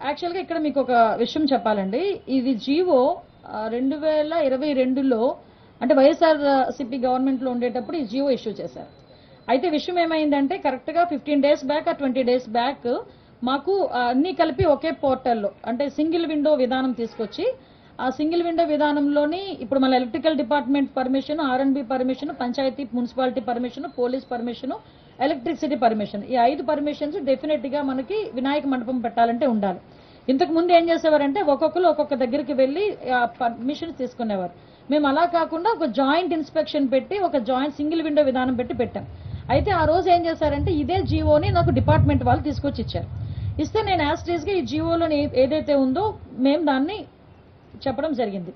యాక్చువల్గా ఇక్కడ మీకు ఒక విషయం చెప్పాలండి. ఇది జీవో 2022లో అంటే వైఎస్ఆర్సీపీ గవర్నమెంట్లో ఉండేటప్పుడు ఈ జీవో ఇష్యూ చేశారు. అయితే విషయం ఏమైందంటే కరెక్ట్గా 15 డేస్ బ్యాక్ 20 డేస్ బ్యాక్ మాకు అన్ని కలిపి ఒకే పోర్టల్లో అంటే సింగిల్ విండో విధానం తీసుకొచ్చి ఆ సింగిల్ విండో విధానంలోని ఇప్పుడు మన electrical department permission, R and B permission, panchayati municipality permission, police permission, electricity permission, ఈ 5 పర్మిషన్స్ డెఫినెట్ గా మనకి వినాయక మండపం పెట్టాలంటే ఉండాలి. ఇంతకు ముందు ఏం చేసేవారంటే ఒక్కొక్కరు ఒక్కొక్క దగ్గరికి వెళ్లి పర్మిషన్స్ తీసుకునేవారు. మేము అలా కాకుండా ఒక జాయింట్ ఇన్స్పెక్షన్ పెట్టి ఒక జాయింట్ సింగిల్ విండో విధానం పెట్టి పెట్టాం. అయితే ఆ రోజు ఏం చేశారంటే ఇదే జీవోని నాకు డిపార్ట్మెంట్ వాళ్ళు తీసుకొచ్చి ఇచ్చారు. ఇస్తే నేను యాస్టీస్ గా ఈ జీవోలోని ఏదైతే ఉందో మేము దాన్ని చెప్పడం జరిగింది.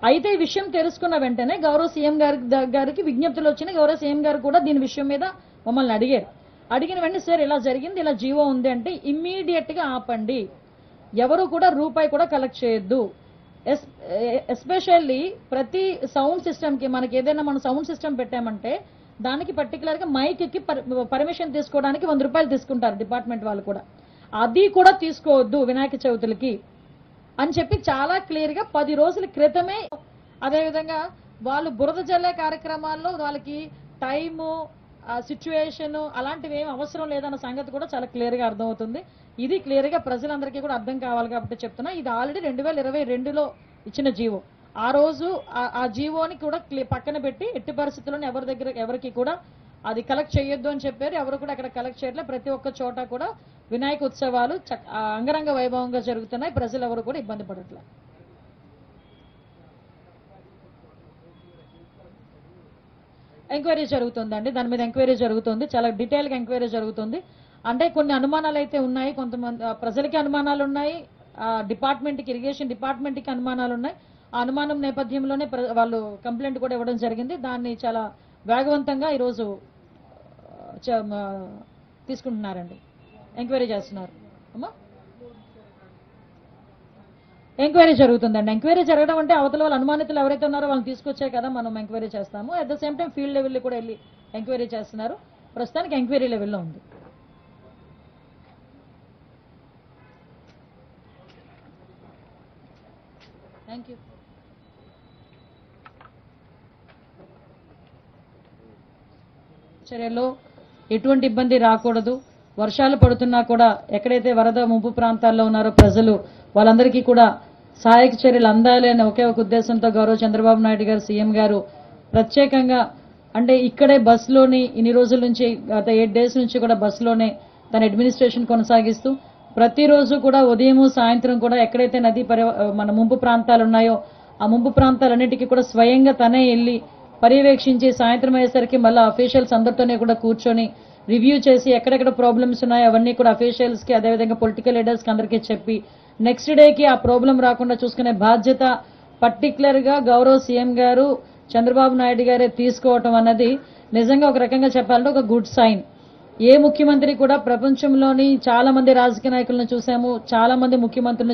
అయితే ఈ విషయం తెలుసుకున్న వెంటనే గౌరవ సీఎం గారికి విజ్ఞప్తులు వచ్చినాయి. గౌరవ సీఎం గారు కూడా దీని విషయం మీద మమ్మల్ని అడిగారు. అడిగిన వెంటనే సార్ ఇలా జరిగింది, ఇలా జీవో ఉంది అంటే ఇమ్మీడియట్ గా ఆపండి, ఎవరు కూడా రూపాయి కూడా కలెక్ట్ చేయొద్దు. ఎస్పెషల్లీ ప్రతి సౌండ్ సిస్టమ్ కి మనకి ఏదైనా మనం సౌండ్ సిస్టమ్ పెట్టామంటే దానికి పర్టికులర్ గా మైక్ కి పర్మిషన్ తీసుకోవడానికి 100 రూపాయలు తీసుకుంటారు డిపార్ట్మెంట్ వాళ్ళు కూడా. అది కూడా తీసుకోవద్దు వినాయక చవితులకి అని చెప్పి చాలా క్లియర్ గా 10 రోజుల క్రితమే. అదేవిధంగా వాళ్ళు బురద జల్లే కార్యక్రమాల్లో వాళ్ళకి టైము, సిచ్యువేషన్ అలాంటివి ఏం అవసరం లేదన్న సంగతి కూడా చాలా క్లియర్ గా అర్థమవుతుంది. ఇది క్లియర్ గా ప్రజలందరికీ కూడా అర్థం కావాలి కాబట్టి చెప్తున్నా. ఇది ఆల్రెడీ 2022లో ఇచ్చిన జీవో. ఆ రోజు ఆ జీవోని కూడా పక్కన పెట్టి ఎట్టి పరిస్థితుల్లోనే ఎవరి దగ్గర ఎవరికి కూడా అది కలెక్ట్ చేయొద్దు అని చెప్పారు. ఎవరు కూడా అక్కడ కలెక్ట్ చేయట్లేదు. ప్రతి ఒక్క చోట కూడా వినాయక ఉత్సవాలు అంగరంగ వైభవంగా జరుగుతున్నాయి. ప్రజలు ఎవరు కూడా ఇబ్బంది పడట్లేదు. ఎంక్వైరీ జరుగుతుందండి, దాని మీద ఎంక్వైరీ జరుగుతుంది. చాలా డీటెయిల్ గా ఎంక్వైరీ జరుగుతుంది. అంటే కొన్ని అనుమానాలు అయితే ఉన్నాయి, కొంతమంది ప్రజలకి అనుమానాలు ఉన్నాయి, డిపార్ట్మెంట్కి ఇరిగేషన్ డిపార్ట్మెంట్కి అనుమానాలు ఉన్నాయి. ఆ అనుమానం నేపథ్యంలోనే వాళ్ళు కంప్లైంట్ కూడా ఇవ్వడం జరిగింది. దాన్ని చాలా వేగవంతంగా ఈరోజు తీసుకుంటున్నారండి, ఎంక్వైరీ చేస్తున్నారు. అమ్మా ఎంక్వైరీ జరుగుతుందండి. ఎంక్వైరీ జరగడం అంటే అవతల వాళ్ళు అనుమానితులు ఎవరైతే ఉన్నారో వాళ్ళని తీసుకొచ్చే కదా మనం ఎంక్వైరీ చేస్తాము. At the same time field లెవెల్లో కూడా వెళ్ళి ఎంక్వైరీ చేస్తున్నారు. ప్రస్తుతానికి ఎంక్వైరీ లెవెల్లో ఉంది. Thank you. చర్యల్లో ఎటువంటి ఇబ్బంది రాకూడదు. వర్షాలు పడుతున్నా కూడా ఎక్కడైతే వరద ముంపు ప్రాంతాల్లో ఉన్నారో ప్రజలు వాళ్ళందరికీ కూడా సహాయక చర్యలు అందాలి అనే ఒకే ఒక ఉద్దేశంతో గౌరవ చంద్రబాబు నాయుడు గారు సీఎం గారు ప్రత్యేకంగా అంటే ఇక్కడే బస్సులోని ఇన్ని రోజుల నుంచి గత 8 డేస్ నుంచి కూడా బస్సులోనే తన అడ్మినిస్ట్రేషన్ కొనసాగిస్తూ ప్రతిరోజు కూడా ఉదయం సాయంత్రం కూడా ఎక్కడైతే మన ముంపు ప్రాంతాలు ఉన్నాయో ఆ ముంపు ప్రాంతాలన్నిటికీ కూడా స్వయంగా తనే వెళ్లి పర్యవేక్షించి సాయంత్రం అయ్యేసరికి మళ్ళీ అఫీషియల్స్ అందరితోనే కూడా కూర్చొని రివ్యూ చేసి ఎక్కడెక్కడ ప్రాబ్లమ్స్ ఉన్నాయో అవన్నీ కూడా అఫీషియల్స్ కి అదేవిధంగా పొలిటికల్ లీడర్స్ కి అందరికీ చెప్పి నెక్స్ట్ డేకి ఆ ప్రాబ్లం రాకుండా చూసుకునే బాధ్యత పర్టికులర్ గా గౌరవ సీఎం గారు చంద్రబాబు నాయుడు గారే తీసుకోవటం అన్నది నిజంగా ఒక రకంగా చెప్పాలంటే ఒక గుడ్ సైన్. ఏ ముఖ్యమంత్రి కూడా ప్రపంచంలోని చాలా మంది రాజకీయ నాయకులను చూసాము, చాలా మంది ముఖ్యమంత్రులను